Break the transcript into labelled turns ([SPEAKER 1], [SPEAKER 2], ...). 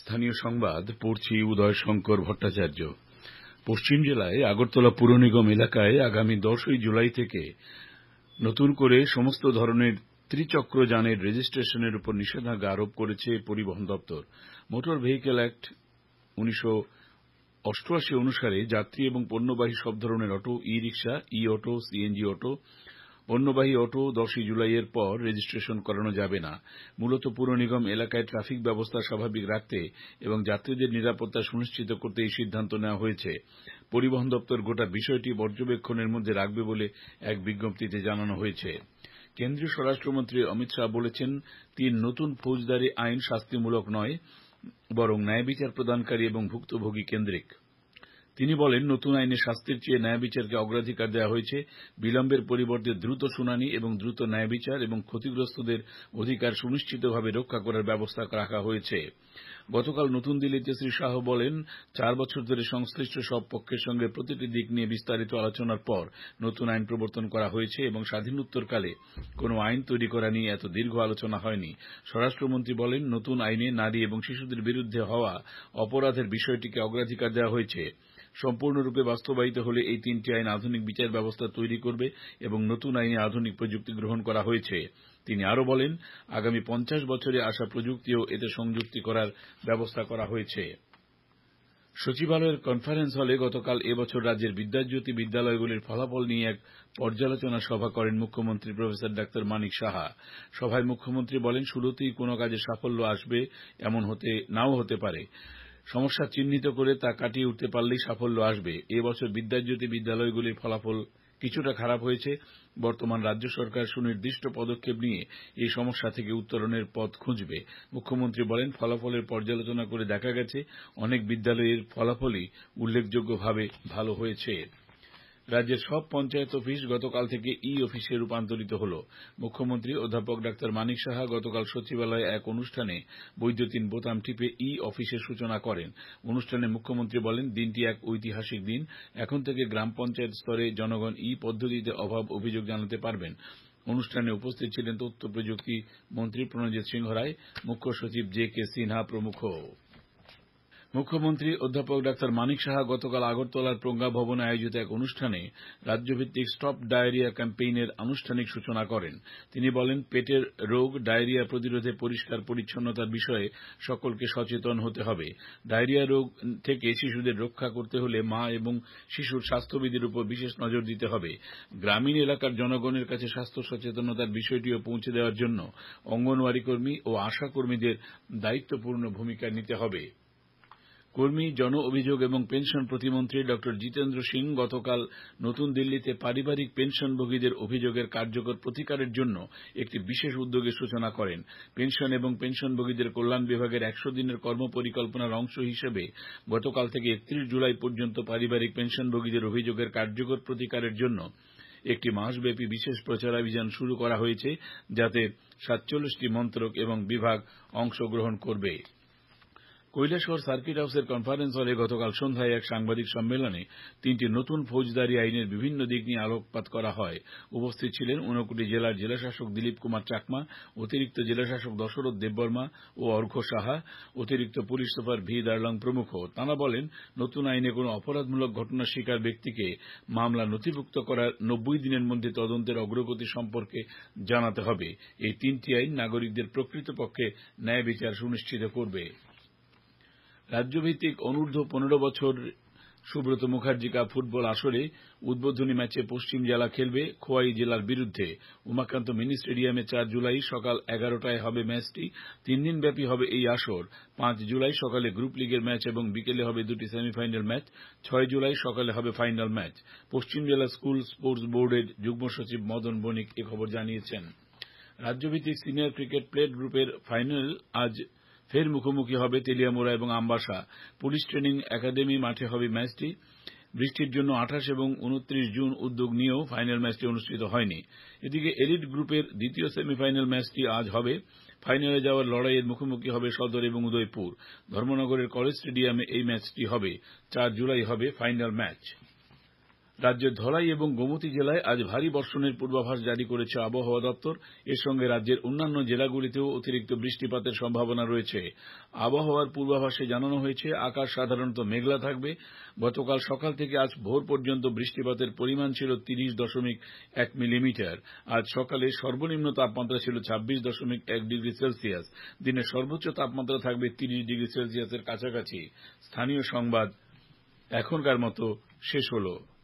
[SPEAKER 1] স্থানীয় সংবাদ পড়ছি উদয় শঙ্কর ভট্টাচার্য। পশ্চিম জেলায় আগরতলা পুর নিগম এলাকায় আগামী 10ই জুলাই থেকে নতুন করে সমস্ত ধরনের ত্রিচক্র যানের রেজিস্ট্রেশনের উপর নিষেধাজ্ঞা আরোপ করেছে পরিবহন দপ্তর। মোটর ভেহিকেল অ্যাক্ট 1988 অনুসারে যাত্রী এবং পণ্যবাহী সব ধরনের অটো, ই রিক্সা, ই অটো, সিএনজি অটো, পণ্যবাহী অটো 10ই জুলাইয়ের পর রেজিস্ট্রেশন করানো যাবে না। মূলত পুর নিগম এলাকায় ট্রাফিক ব্যবস্থা স্বাভাবিক রাখতে এবং যাত্রীদের নিরাপত্তা সুনিশ্চিত করতে এই সিদ্ধান্ত নেওয়া হয়েছে। পরিবহন দপ্তর গোটা বিষয়টি পর্যবেক্ষণের মধ্যে রাখবে বলে এক বিজ্ঞপ্তিতে জানানো হয়েছে। কেন্দ্রীয় স্বরাষ্ট্রমন্ত্রী অমিত শাহ বলেছেন, 3 নতুন ফৌজদারি আইন শাস্তিমূলক নয়, বরং ন্যায় বিচার প্রদানকারী এবং ভুক্তভোগী কেন্দ্রিক। তিনি বলেন, নতুন আইনে শাস্তির চেয়ে ন্যায় বিচারকে অগ্রাধিকার দেওয়া হয়েছে। বিলম্বের পরিবর্তে দ্রুত শুনানি এবং দ্রুত ন্যায় বিচার এবং ক্ষতিগ্রস্তদের অধিকার সুনিশ্চিতভাবে রক্ষা করার ব্যবস্থা রাখা হয়েছে। গতকাল নতুন দিল্লিতে শ্রী শাহ বলেন, 4 বছর ধরে সংশ্লিষ্ট সব পক্ষের সঙ্গে প্রতিটি দিক নিয়ে বিস্তারিত আলোচনার পর নতুন আইন প্রবর্তন করা হয়েছে এবং স্বাধীনোত্তরকালে কোন আইন তৈরি করা নিয়ে এত দীর্ঘ আলোচনা হয়নি। স্বরাষ্ট্রমন্ত্রী বলেন, নতুন আইনে নারী এবং শিশুদের বিরুদ্ধে হওয়া অপরাধের বিষয়টিকে অগ্রাধিকার দেওয়া হয়েছে। সম্পূর্ণরূপে বাস্তবায়িত হলে এই 3টি আইন আধুনিক বিচার ব্যবস্থা তৈরি করবে এবং নতুন আইনে আধুনিক প্রযুক্তি গ্রহণ করা হয়েছে। তিনি আরও বলেন, আগামী 50 বছরে আসা প্রযুক্তিও এতে সংযুক্তি করার ব্যবস্থা করা হয়েছে। সচিবালয়ের কনফারেন্স হলে গতকাল এবছর রাজ্যের বিদ্যাজ্যোতি বিদ্যালয়গুলির ফলাফল নিয়ে এক পর্যালোচনা সভা করেন মুখ্যমন্ত্রী প্রফেসর ডাক্তার মানিক সাহা। সভায় মুখ্যমন্ত্রী বলেন, শুরুতেই কোনো কাজে সাফল্য আসবে এমন নাও হতে পারে। সমস্যা চিহ্নিত করে তা কাটিয়ে উঠতে পারলেই সাফল্য আসবে। এবছর বিদ্যাজ্যোতি বিদ্যালয়গুলির ফলাফল কিছুটা খারাপ হয়েছে। বর্তমান রাজ্য সরকার সুনির্দিষ্ট পদক্ষেপ নিয়ে এই সমস্যা থেকে উত্তরণের পথ খুঁজবে। মুখ্যমন্ত্রী বলেন, ফলাফলের পর্যালোচনা করে দেখা গেছে অনেক বিদ্যালয়ের ফলাফলই উল্লেখযোগ্যভাবে ভালো হয়েছে। রাজ্যের সব পঞ্চায়েত অফিস গতকাল থেকে ই অফিসে রূপান্তরিত হল। মুখ্যমন্ত্রী অধ্যাপক ডাক্তার মানিক সাহা গতকাল সচিবালয়ে এক অনুষ্ঠানে বৈদ্যুতিন বোতাম টিপে ই অফিসের সূচনা করেন। অনুষ্ঠানে মুখ্যমন্ত্রী বলেন, দিনটি এক ঐতিহাসিক দিন। এখন থেকে গ্রাম পঞ্চায়েত স্তরে জনগণ ই পদ্ধতিতে অভাব অভিযোগ জানাতে পারবেন। অনুষ্ঠানে উপস্থিত ছিলেন তথ্য প্রযুক্তি মন্ত্রী প্রণজিৎ সিংহ রায়, মুখ্য সচিব জে.কে. সিনহা প্রমুখ। মুখ্যমন্ত্রী অধ্যাপক ডাক্তার মানিক সাহা গতকাল আগরতলার প্রজ্ঞা ভবনে আয়োজিত এক অনুষ্ঠানে রাজ্যভিত্তিক স্টপ ডায়রিয়া ক্যাম্পেইনের আনুষ্ঠানিক সূচনা করেন। তিনি বলেন, পেটের রোগ ডায়রিয়া প্রতিরোধে পরিষ্কার পরিচ্ছন্নতার বিষয়ে সকলকে সচেতন হতে হবে। ডায়রিয়া রোগ থেকে শিশুদের রক্ষা করতে হলে মা এবং শিশুর স্বাস্থ্যবিধির উপর বিশেষ নজর দিতে হবে। গ্রামীণ এলাকার জনগণের কাছে স্বাস্থ্য সচেতনতার বিষয়টিও পৌঁছে দেওয়ার জন্য অঙ্গনওয়াড়ি কর্মী ও আশা কর্মীদের দায়িত্বপূর্ণ ভূমিকা নিতে হবে। কর্মী, জন অভিযোগ এবং পেনশন প্রতিমন্ত্রী ড জিতেন্দ্র সিং গতকাল নতুন দিল্লিতে পারিবারিক পেনশনভোগীদের অভিযোগের কার্যকর প্রতিকারের জন্য একটি বিশেষ উদ্যোগের সূচনা করেন। পেনশন এবং পেনশনভোগীদের কল্যাণ বিভাগের 100 দিনের কর্মপরিকল্পনার অংশ হিসেবে গতকাল থেকে 31 জুলাই পর্যন্ত পারিবারিক পেনশনভোগীদের অভিযোগের কার্যকর প্রতিকারের জন্য একটি মাসব্যাপী বিশেষ প্রচারাভিযান শুরু করা হয়েছে, যাতে 47টি মন্ত্রক এবং বিভাগ অংশগ্রহণ করবে। কৈলাসহর সার্কিট হাউসের কনফারেন্স হলে গতকাল সন্ধ্যায় এক সাংবাদিক সম্মেলনে 3টি নতুন ফৌজদারি আইনের বিভিন্ন দিক নিয়ে আলোকপাত করা হয়। উপস্থিত ছিলেন ঊনকোটি জেলার জেলাশাসক দিলীপ কুমার চাকমা, অতিরিক্ত জেলাশাসক দশরথ দেববর্মা ও অর্ঘ্য সাহা, অতিরিক্ত পুলিশ সুপার ভি দার্লং প্রমুখ। তাঁরা বলেন, নতুন আইনে কোনো অপরাধমূলক ঘটনার শিকার ব্যক্তিকে মামলা নথিভুক্ত করার 90 দিনের মধ্যে তদন্তের অগ্রগতি সম্পর্কে জানাতে হবে। এই 3টি আইন নাগরিকদের প্রকৃতপক্ষে ন্যায় বিচার সুনিশ্চিত করবে। রাজ্যভিত্তিক অনূর্ধ্ব 15 বছর সুব্রত মুখার্জি কাপ ফুটবল আসরে উদ্বোধনী ম্যাচে পশ্চিম জেলা খেলবে খোয়াই জেলার বিরুদ্ধে। উমাকান্ত মিনি স্টেডিয়ামে 4 জুলাই সকাল 11টায় হবে ম্যাচটি। 3 দিন ব্যাপী হবে এই আসর। 5 জুলাই সকালে গ্রুপ লিগের ম্যাচ এবং বিকেলে হবে 2টি সেমিফাইনাল ম্যাচ। 6 জুলাই সকালে হবে ফাইনাল ম্যাচ। পশ্চিম জেলা স্কুল স্পোর্টস বোর্ডের যুগ্ম সচিব মদন বণিক এ খবর জানিয়েছেন। রাজ্যভিত্তিক সিনিয়র ক্রিকেট প্লেট গ্রুপের ফাইনাল আজ ফের মুখোমুখি হবে তেলিয়ামুড়া এবং আমবাসা। পুলিশ ট্রেনিং একাডেমি মাঠে হবে ম্যাচটি। বৃষ্টির জন্য 28 এবং 29 জুন উদ্যোগ নিয়েও ফাইনাল ম্যাচটি অনুষ্ঠিত হয়নি। এদিকে এলিট গ্রুপের দ্বিতীয় সেমিফাইনাল ম্যাচটি আজ হবে। ফাইনালে যাওয়ার লড়াইয়ের মুখোমুখি হবে সদর এবং উদয়পুর। ধর্মনগরের কলেজ স্টেডিয়ামে এই ম্যাচটি হবে। 4 জুলাই হবে ফাইনাল ম্যাচ। রাজ্যের ধলাই এবং গোমতী জেলায় আজ ভারী বর্ষণের পূর্বাভাস জারি করেছে আবহাওয়া দপ্তর। এর সঙ্গে রাজ্যের অন্যান্য জেলাগুলিতেও অতিরিক্ত বৃষ্টিপাতের সম্ভাবনা রয়েছে। আবহাওয়ার পূর্বাভাসে জানানো হয়েছে আকাশ সাধারণত মেঘলা থাকবে। গতকাল সকাল থেকে আজ ভোর পর্যন্ত বৃষ্টিপাতের পরিমাণ ছিল 30.1 মিলিমিটার। আজ সকালে সর্বনিম্ন তাপমাত্রা ছিল 26.1 ডিগ্রি সেলসিয়াস। দিনের সর্বোচ্চ তাপমাত্রা থাকবে 30 ডিগ্রি সেলসিয়াসের কাছাকাছি। স্থানীয় সংবাদ এখনকার মতো শেষ হলো।